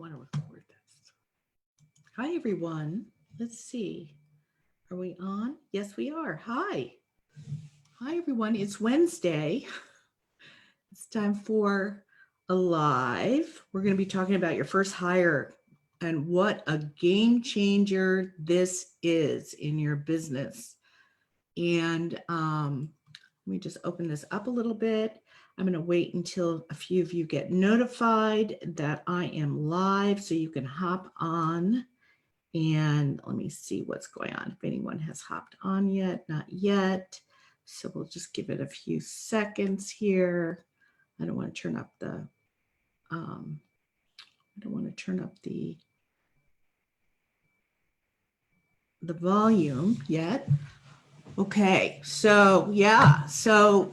want to record this. Hi, everyone. Let's see. Are we on? Yes, we are. Hi. Hi, everyone. It's Wednesday. It's time for a live. We're going to be talking about your first hire and what a game changer this is in your business. And let me just open this up a little bit. I'm going to wait until a few of you get notified that I am live so you can hop on. And let me see what's going on. If anyone has hopped on yet, not yet. So we'll just give it a few seconds here. I don't want to turn up the, the volume yet. Okay, so yeah, so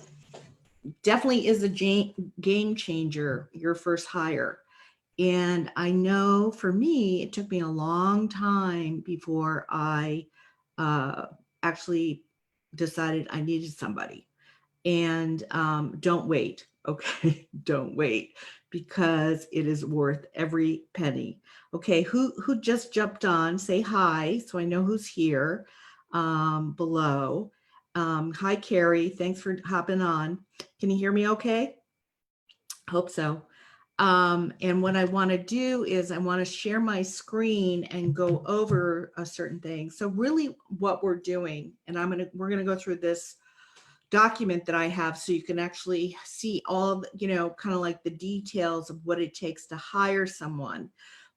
definitely is a game changer, your first hire. And I know for me, it took me a long time before I actually decided I needed somebody. And don't wait, okay? Don't wait, because it is worth every penny. Okay, who just jumped on? Say hi, so I know who's here below. Hi, Carrie. Thanks for hopping on. Can you hear me okay? Hope so. And what I want to do is I want to share my screen and go over a certain thing. So really what we're doing, and we're going to go through this document that I have so you can actually see all, kind of like the details of what it takes to hire someone.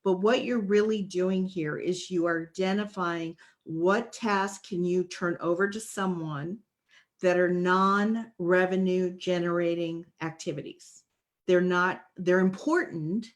But what you're really doing here is you are identifying what tasks can you turn over to someone that are non-revenue generating activities. They're important,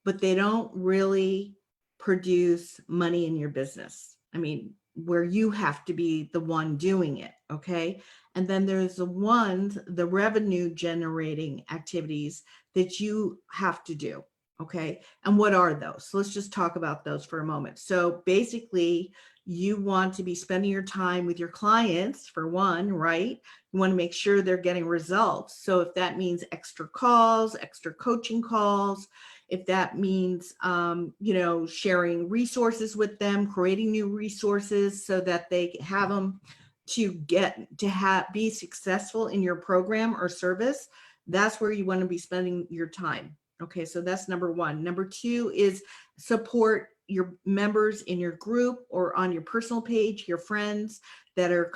but they don't really produce money in your business. I mean, where you have to be the one doing it, okay? And then there's the revenue generating activities that you have to do, okay? And what are those? So let's just talk about those for a moment. So basically, you want to be spending your time with your clients for one, right? You want to make sure they're getting results. So if that means extra calls, extra coaching calls, if that means, sharing resources with them, creating new resources so that they have them to be successful in your program or service, that's where you want to be spending your time. Okay, so that's number one. Number two is support your members in your group or on your personal page, your friends that are,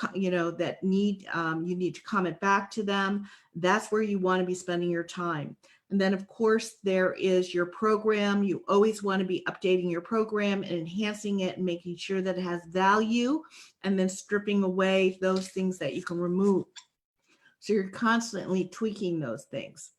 that need, you need to comment back to them. That's where you want to be spending your time. And then of course there is your program. You always want to be updating your program and enhancing it and making sure that it has value, and then stripping away those things that you can remove. So you're constantly tweaking those things.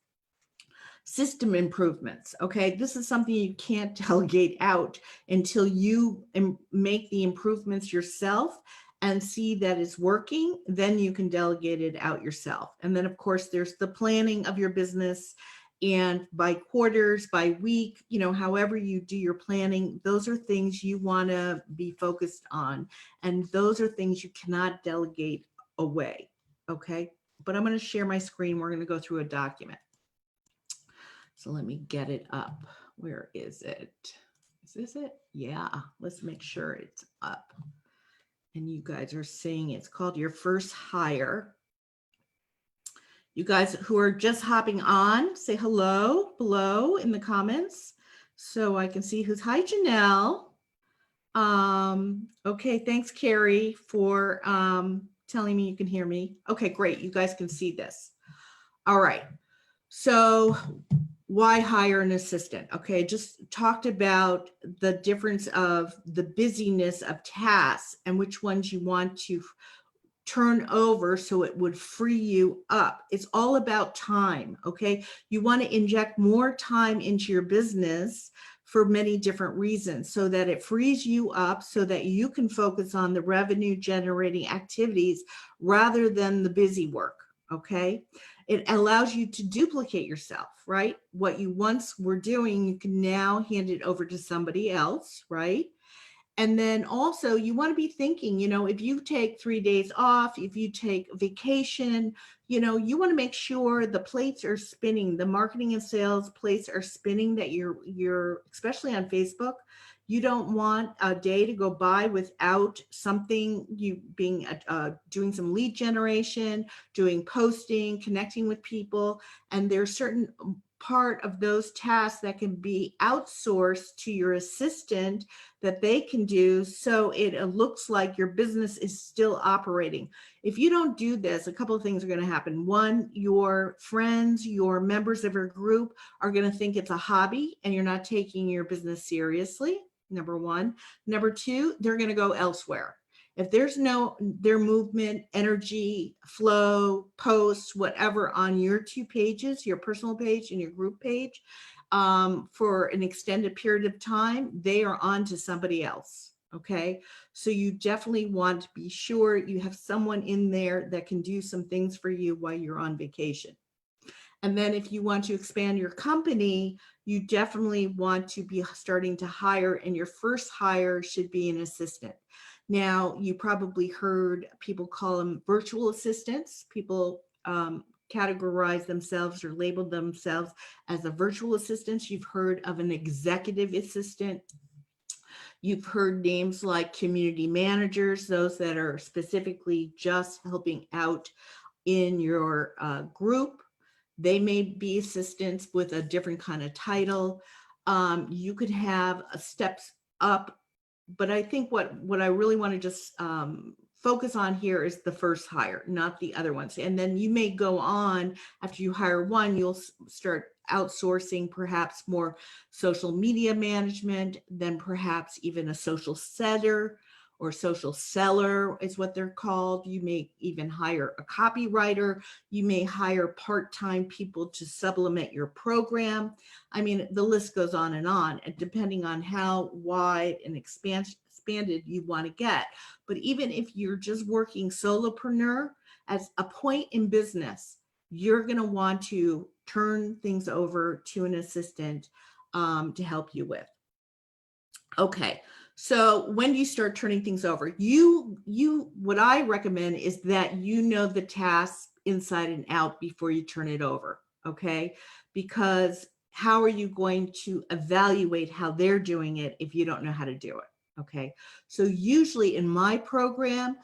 System improvements. Okay, this is something you can't delegate out until you make the improvements yourself and see that it's working. Then you can delegate it out yourself. And then of course there's the planning of your business, and by quarters, by week, however you do your planning, those are things you want to be focused on. And those are things you cannot delegate away. Okay, but I'm going to share my screen. We're going to go through a document. So let me get it up. Where is it? Is this it? Yeah, let's make sure it's up. And you guys are seeing it's called Your First Hire. You guys who are just hopping on, say hello below in the comments so I can see who's. Hi, Janelle. Okay, thanks, Carrie, for telling me you can hear me. Okay, great. You guys can see this. All right. So why hire an assistant? Okay, just talked about the difference of the busyness of tasks and which ones you want to turn over so it would free you up. It's all about time, okay? You want to inject more time into your business for many different reasons so that it frees you up so that you can focus on the revenue generating activities rather than the busy work, okay? It allows you to duplicate yourself, right? What you once were doing, you can now hand it over to somebody else, right? And then also you want to be thinking, if you take 3 days off, if you take vacation, you want to make sure the plates are spinning, the marketing and sales plates are spinning, that you're especially on Facebook. You don't want a day to go by without something, you being doing some lead generation, doing posting, connecting with people. And there's certain part of those tasks that can be outsourced to your assistant that they can do, so it looks like your business is still operating. If you don't do this, a couple of things are going to happen. One, your friends, your members of your group are going to think it's a hobby and you're not taking your business seriously, number one. Number two, they're going to go elsewhere. If there's their movement, energy, flow, posts, whatever on your 2 pages, your personal page and your group page, for an extended period of time, they are on to somebody else. Okay. So you definitely want to be sure you have someone in there that can do some things for you while you're on vacation. And then if you want to expand your company, you definitely want to be starting to hire, and your first hire should be an assistant. Now, you probably heard people call them virtual assistants. People categorize themselves or label themselves as a virtual assistant. You've heard of an executive assistant. You've heard names like community managers, those that are specifically just helping out in your group. They may be assistants with a different kind of title. You could have a steps up, but I think what I really want to just focus on here is the first hire, not the other ones. And then you may go on, after you hire one, you'll start outsourcing perhaps more social media management, then perhaps even a social setter or social seller is what they're called. You may even hire a copywriter. You may hire part-time people to supplement your program. I mean, the list goes on, and depending on how wide and expanded you want to get. But even if you're just working solopreneur, as a point in business, you're going to want to turn things over to an assistant to help you with. Okay. So when do you start turning things over? What I recommend is that you know the task inside and out before you turn it over. Okay. Because how are you going to evaluate how they're doing it if you don't know how to do it? Okay. So usually in my program,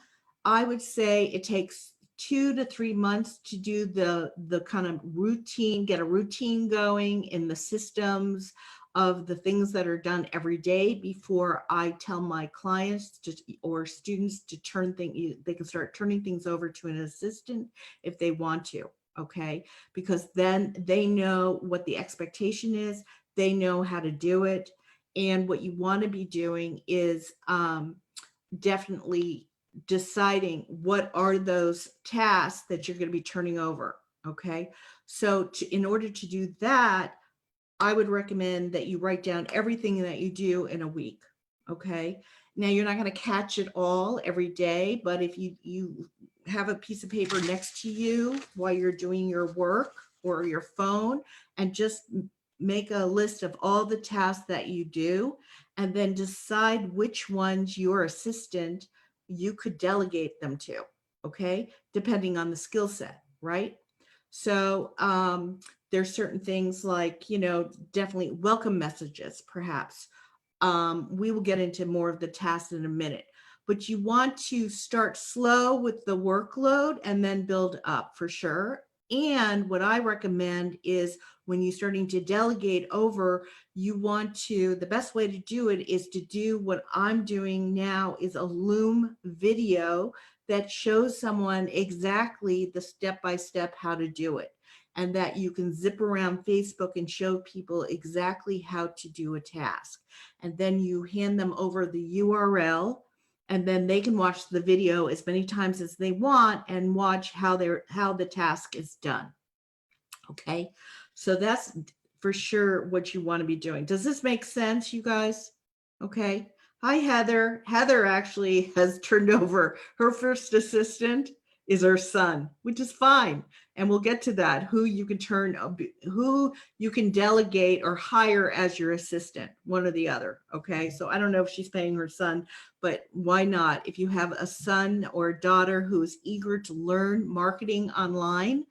I would say it takes 2 to 3 months to do the kind of routine, get a routine going in the systems of the things that are done every day before I tell my clients or students to they can start turning things over to an assistant if they want to, okay? Because then they know what the expectation is, they know how to do it. And what you want to be doing is definitely deciding what are those tasks that you're going to be turning over, okay? So in order to do that, I would recommend that you write down everything that you do in a week. Okay. Now you're not going to catch it all every day, but if you have a piece of paper next to you while you're doing your work or your phone, and just make a list of all the tasks that you do, and then decide which ones your assistant you could delegate them to. Okay. Depending on the skill set, right? So, there's certain things like, definitely welcome messages, perhaps. We will get into more of the tasks in a minute, but you want to start slow with the workload and then build up for sure. And what I recommend is when you're starting to delegate over, the best way to do it is to do what I'm doing now, is a Loom video that shows someone exactly the step-by-step how to do it. And that you can zip around Facebook and show people exactly how to do a task. And then you hand them over the URL, and then they can watch the video as many times as they want and watch how the task is done. Okay, so that's for sure what you want to be doing. Does this make sense, you guys? Okay. Hi, Heather. Heather actually has turned over her first assistant. is her son, which is fine. And we'll get to that, who you can who you can delegate or hire as your assistant, one or the other. Okay. So I don't know if she's paying her son, but why not? If you have a son or a daughter who is eager to learn marketing online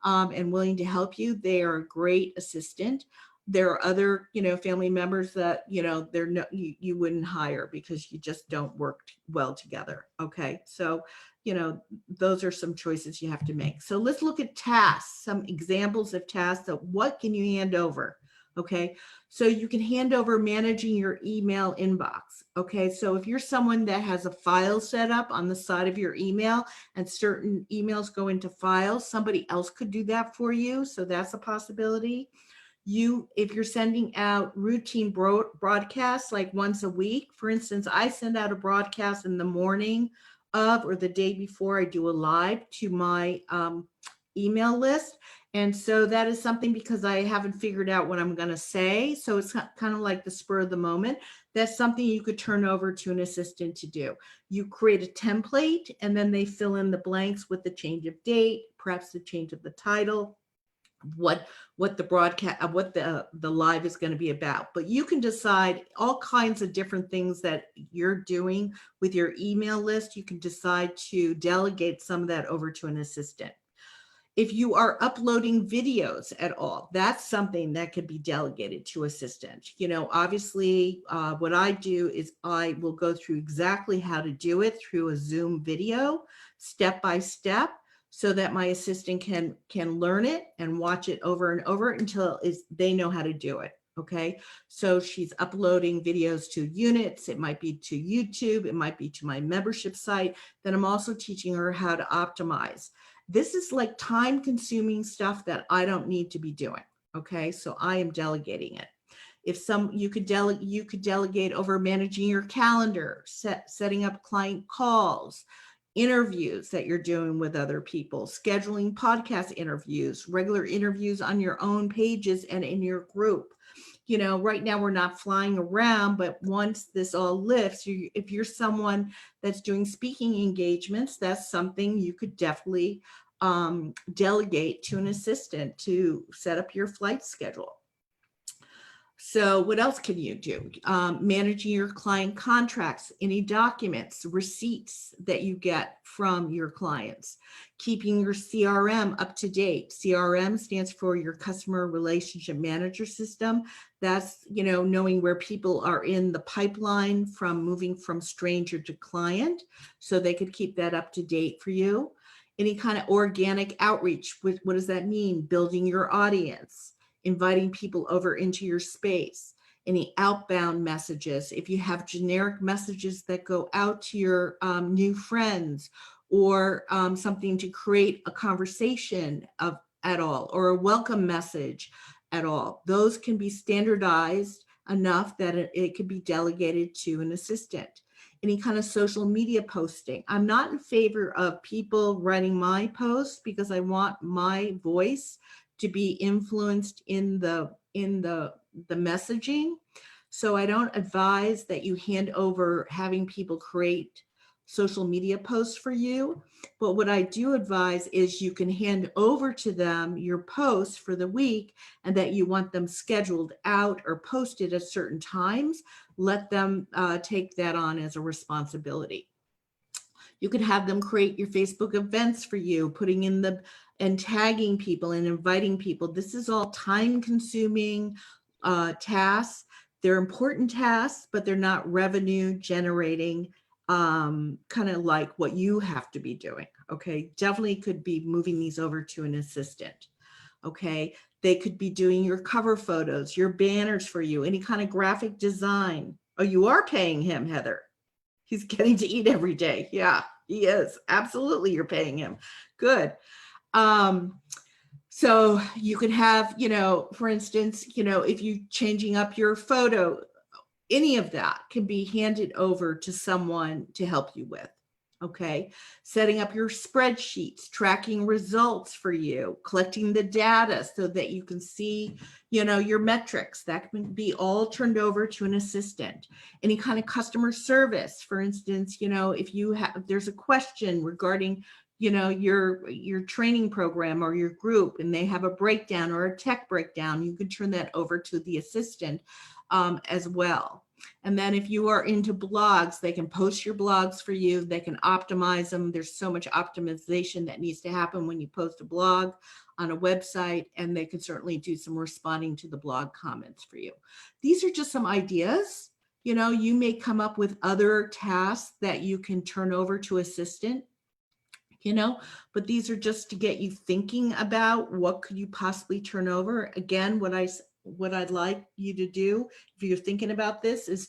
and willing to help you, they are a great assistant. There are other, family members that, they're no, you wouldn't hire because you just don't work well together. Okay. So, those are some choices you have to make. So let's look at tasks, some examples of tasks. So what can you hand over? Okay. So you can hand over managing your email inbox. Okay. So if you're someone that has a file set up on the side of your email and certain emails go into files, somebody else could do that for you. So that's a possibility. If you're sending out routine broadcasts like once a week, for instance, I send out a broadcast in the morning of or the day before I do a live to my email list. And so that is something because I haven't figured out what I'm going to say. So it's kind of like the spur of the moment. That's something you could turn over to an assistant to do. You create a template and then they fill in the blanks with the change of date, perhaps the change of the title, what the broadcast, what the live is going to be about. But you can decide all kinds of different things that you're doing with your email list. You can decide to delegate some of that over to an assistant. If you are uploading videos at all, that's something that could be delegated to assistant. Obviously, what I do is I will go through exactly how to do it through a Zoom video, step by step, so that my assistant can learn it and watch it over and over until they know how to do it. Okay, so she's uploading videos to units. It might be to YouTube. It might be to my membership site. Then I'm also teaching her how to optimize. This is like time consuming stuff that I don't need to be doing. Okay, so I am delegating it. You could delegate over managing your calendar, setting up client calls, interviews that you're doing with other people, scheduling podcast interviews, regular interviews on your own pages and in your group. Right now we're not flying around, but once this all lifts, if you're someone that's doing speaking engagements, that's something you could definitely delegate to an assistant to set up your flight schedule. So what else can you do? Managing your client contracts, any documents, receipts that you get from your clients, keeping your CRM up to date. CRM stands for your customer relationship manager system. That's, knowing where people are in the pipeline from moving from stranger to client, so they could keep that up to date for you. Any kind of organic outreach, what does that mean? Building your audience, inviting people over into your space, any outbound messages. If you have generic messages that go out to your new friends, or something to create a conversation at all, or a welcome message at all, those can be standardized enough that it could be delegated to an assistant. Any kind of social media posting. I'm not in favor of people writing my posts because I want my voice to be influenced in the messaging. So I don't advise that you hand over having people create social media posts for you. But what I do advise is you can hand over to them your posts for the week and that you want them scheduled out or posted at certain times. Let them take that on as a responsibility. You could have them create your Facebook events for you, putting in and tagging people and inviting people. This is all time consuming tasks. They're important tasks, but they're not revenue generating, kind of like what you have to be doing. Okay, definitely could be moving these over to an assistant. Okay, they could be doing your cover photos, your banners for you, any kind of graphic design. Oh, you are paying him, Heather. He's getting to eat every day. Yeah, he is. Absolutely, you're paying him. Good. So you could have, for instance, if you're changing up your photo, any of that can be handed over to someone to help you with. Okay, setting up your spreadsheets, tracking results for you, collecting the data so that you can see, your metrics. That can be all turned over to an assistant. Any kind of customer service, for instance, if there's a question regarding your training program or your group, and they have a breakdown or a tech breakdown, you can turn that over to the assistant as well. And then if you are into blogs, they can post your blogs for you. They can optimize them. There's so much optimization that needs to happen when you post a blog on a website, and they can certainly do some responding to the blog comments for you. These are just some ideas. You may come up with other tasks that you can turn over to assistant, but these are just to get you thinking about what could you possibly turn over. Again, what I'd like you to do, if you're thinking about this, is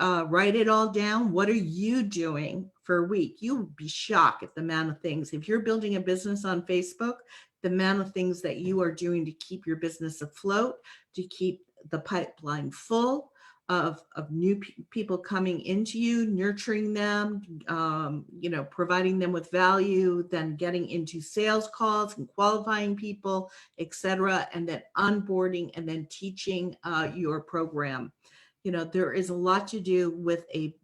write it all down. What are you doing for a week? You would be shocked at the amount of things. If you're building a business on Facebook, the amount of things that you are doing to keep your business afloat, to keep the pipeline full of new people coming into you, nurturing them, providing them with value, then getting into sales calls and qualifying people, etc., and then onboarding and then teaching your program. There is a lot to do with a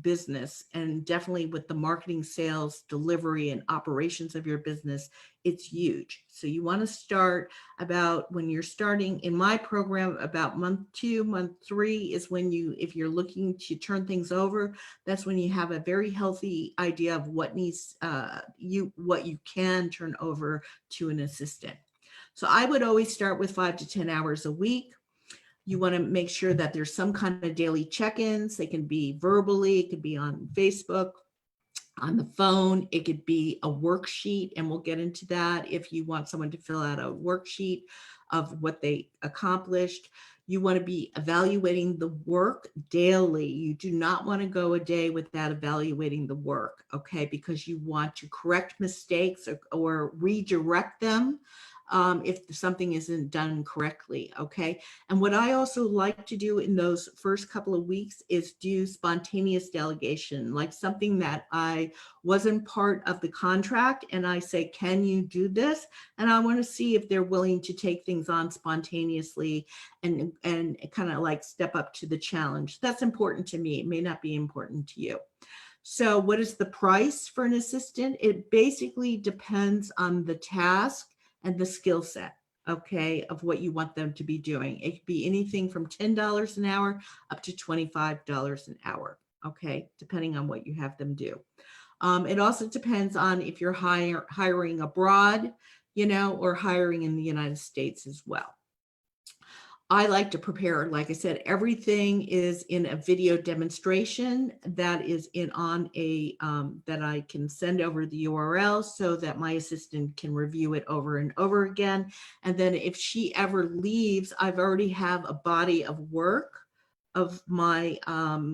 business, and definitely with the marketing, sales, delivery, and operations of your business. It's huge. So you want to start about, when you're starting in my program, about month 2, month 3 is when if you're looking to turn things over, that's when you have a very healthy idea of what needs what you can turn over to an assistant. So I would always start with 5 to 10 hours a week. You want to make sure that there's some kind of daily check-ins. They can be verbally, it could be on Facebook, on the phone, it could be a worksheet, and we'll get into that if you want someone to fill out a worksheet of what they accomplished. You want to be evaluating the work daily. You do not want to go a day without evaluating the work, okay? Because you want to correct mistakes or redirect them if something isn't done correctly, okay? And what I also like to do in those first couple of weeks is do spontaneous delegation, like something that I wasn't part of the contract, and I say, can you do this? And I want to see if they're willing to take things on spontaneously and kind of like step up to the challenge. That's important to me. It may not be important to you. So what is the price for an assistant? It basically depends on the task and the skill set, okay, of what you want them to be doing. It could be anything from $10 an hour up to $25 an hour, okay, depending on what you have them do. It also depends on if you're hiring abroad, or hiring in the United States as well. I like to prepare, like I said, everything is in a video demonstration that is on a, that I can send over the URL so that my assistant can review it over and over again. And then if she ever leaves, I've already have a body of work of my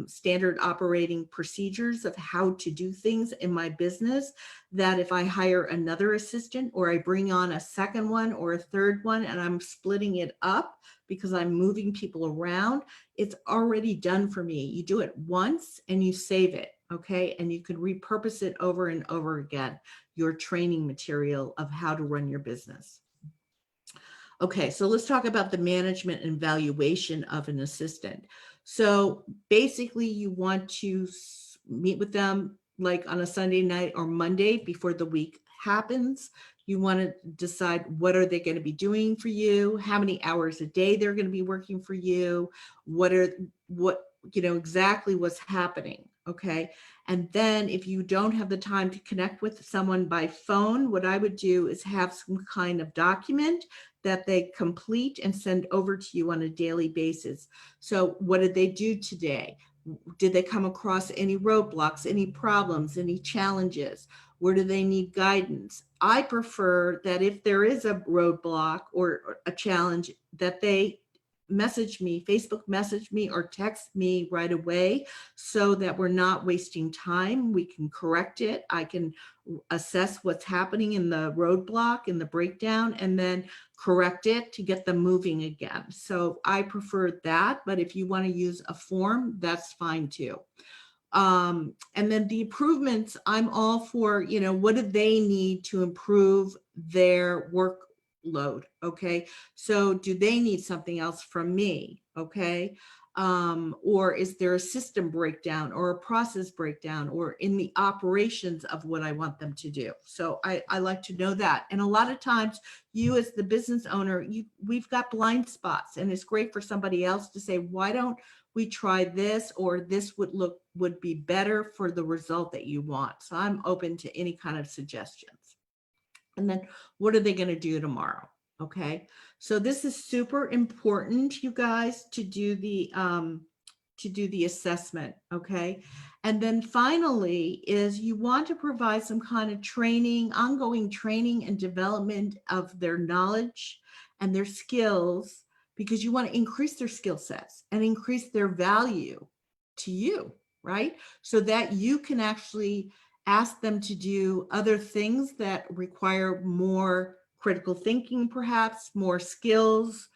standard operating procedures of how to do things in my business, that if I hire another assistant or I bring on a second one or a third one and I'm splitting it up because I'm moving people around, it's already done for me. You do it once and you save it, okay? And you could repurpose it over and over again, your training material of how to run your business. Okay, so let's talk about the management and valuation of an assistant. So basically you want to meet with them like on a Sunday night or Monday before the week happens. You want to decide what are they going to be doing for you, how many hours a day they're going to be working for you, exactly what's happening. Okay. And then if you don't have the time to connect with someone by phone, what I would do is have some kind of document that they complete and send over to you on a daily basis. So what did they do today? Did they come across any roadblocks, any problems, any challenges? Where do they need guidance? I prefer that if there is a roadblock or a challenge, that they message me, Facebook message me or text me right away so that we're not wasting time. We can correct it. I can assess what's happening in the roadblock, in the breakdown, and then correct it to get them moving again. So I prefer that, but if you want to use a form, that's fine too. And then the improvements, I'm all for, what do they need to improve their workload? Okay. So do they need something else from me? Okay. or is there a system breakdown or a process breakdown or in the operations of what I want them to do? So I like to know that. And a lot of times you as the business owner, we've got blind spots, and it's great for somebody else to say, why don't we try this, or this would be better for the result that you want. So I'm open to any kind of suggestions. And then what are they going to do tomorrow? Okay. So this is super important, you guys, to do the assessment. Okay. And then finally is you want to provide some kind of training, ongoing training and development of their knowledge and their skills, because you want to increase their skill sets and increase their value to you, right? So that you can actually ask them to do other things that require more critical thinking, perhaps more skills,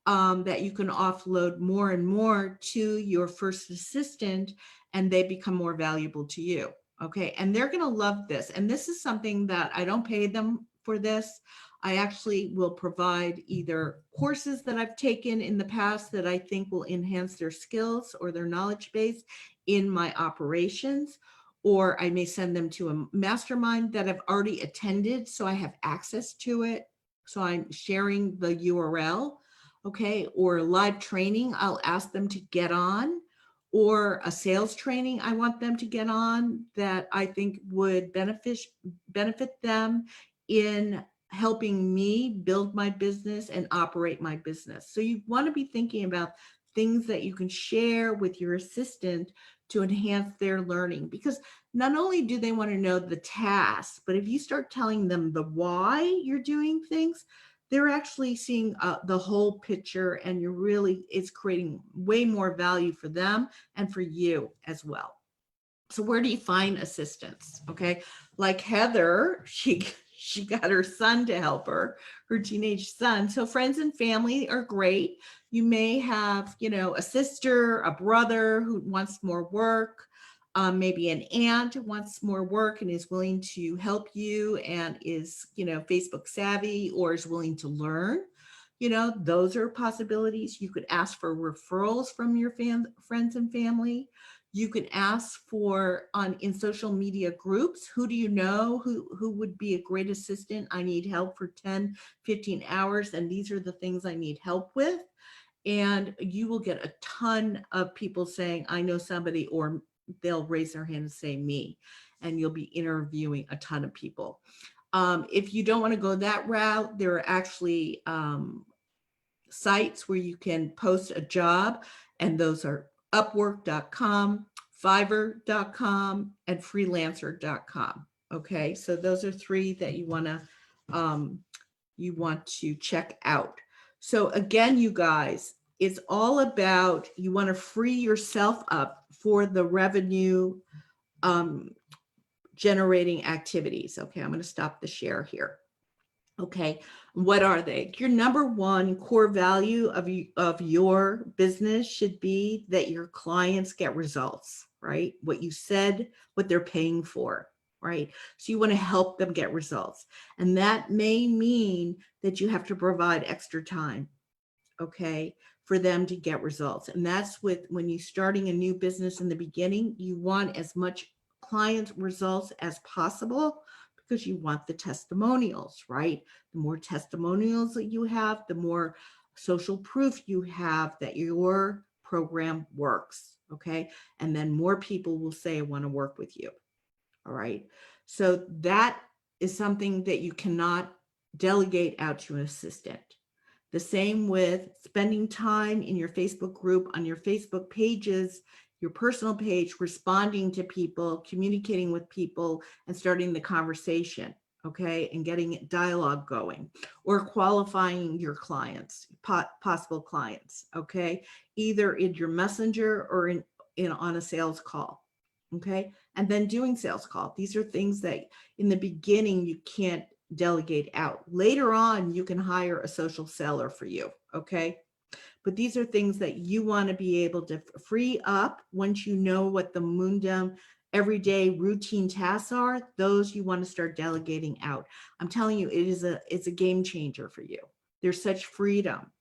that you can offload more and more to your first assistant, and they become more valuable to you. Okay. And they're going to love this. And this is something that I don't pay them for this. I actually will provide either courses that I've taken in the past that I think will enhance their skills or their knowledge base in my operations, or I may send them to a mastermind that I've already attended, so I have access to it. So I'm sharing the URL, okay, or live training I'll ask them to get on, or a sales training I want them to get on that I think would benefit them in helping me build my business and operate my business. So you want to be thinking about things that you can share with your assistant to enhance their learning, because not only do they want to know the tasks, but if you start telling them the why you're doing things, they're actually seeing the whole picture, and it's creating way more value for them and for you as well. So where do you find assistants? Okay. Like Heather, she got her son to help her teenage son. So friends and family are great. You may have, a sister, a brother who wants more work, maybe an aunt who wants more work and is willing to help you and is, Facebook savvy or is willing to learn. Those are possibilities. You could ask for referrals from your friends and family. You can ask for in social media groups, who do you know who would be a great assistant? I need help for 10, 15 hours, and these are the things I need help with. And you will get a ton of people saying, I know somebody, or they'll raise their hand and say me, and you'll be interviewing a ton of people. If you don't want to go that route, there are actually sites where you can post a job, and those are Upwork.com, Fiverr.com, and Freelancer.com. Okay, so those are three that you want to check out. So again, you guys, it's all about, you want to free yourself up for the revenue generating activities. Okay, I'm going to stop the share here. Okay, what are they? Your number one core value of your business should be that your clients get results, right? What you said, what they're paying for, right? So you want to help them get results. And that may mean that you have to provide extra time, okay, for them to get results. And that's when you're starting a new business in the beginning, you want as much client results as possible, because you want the testimonials, right? The more testimonials that you have, the more social proof you have that your program works, okay? And then more people will say, I want to work with you, all right? So that is something that you cannot delegate out to an assistant. The same with spending time in your Facebook group, on your Facebook pages, your personal page, responding to people, communicating with people, and starting the conversation, okay, and getting dialogue going, or qualifying your clients, possible clients, okay, either in your messenger or in on a sales call, okay, and then doing sales call. These are things that in the beginning you can't delegate out. Later on, you can hire a social seller for you, okay? But these are things that you want to be able to free up once you know what the Moondom everyday routine tasks are. Those you want to start delegating out. I'm telling you, it's a game changer for you. There's such freedom,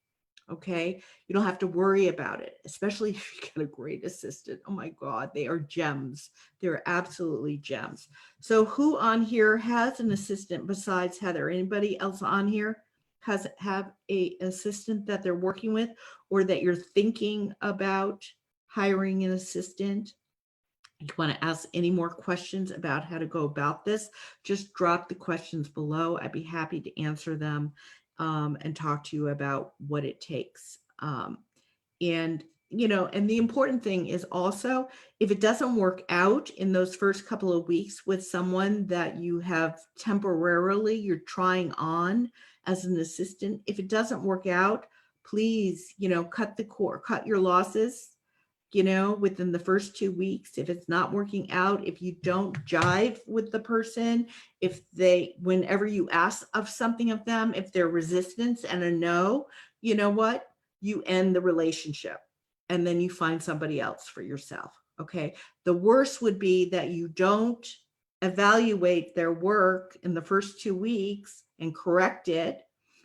Okay. You don't have to worry about it, especially if you get a great assistant. Oh my God, they are gems. They're absolutely gems. So who on here has an assistant besides Heather? Anybody else on here have a assistant that they're working with, or that you're thinking about hiring an assistant? If you want to ask any more questions about how to go about this, just drop the questions below. I'd be happy to answer them and talk to you about what it takes. And, you know, and the important thing is also, if it doesn't work out in those first couple of weeks with someone that you have temporarily, you're trying on as an assistant, if it doesn't work out, please, you know, cut your losses, you know, within the first 2 weeks. If it's not working out, if you don't jive with the person, if they, whenever you ask of something of them, if they're resistance and a no, you know what? You end the relationship and then you find somebody else for yourself. Okay. The worst would be that you don't evaluate their work in the first 2 weeks and correct it,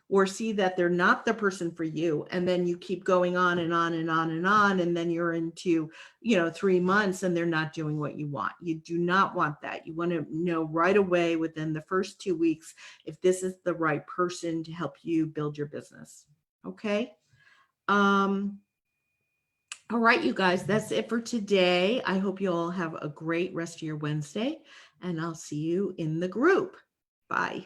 or see that they're not the person for you, and then you keep going on and on and on and on, and then you're into, you know, 3 months and they're not doing what you want. You do not want that. You want to know right away within the first 2 weeks if this is the right person to help you build your business. Okay. All right, you guys, that's it for today. I hope you all have a great rest of your Wednesday, and I'll see you in the group. Bye.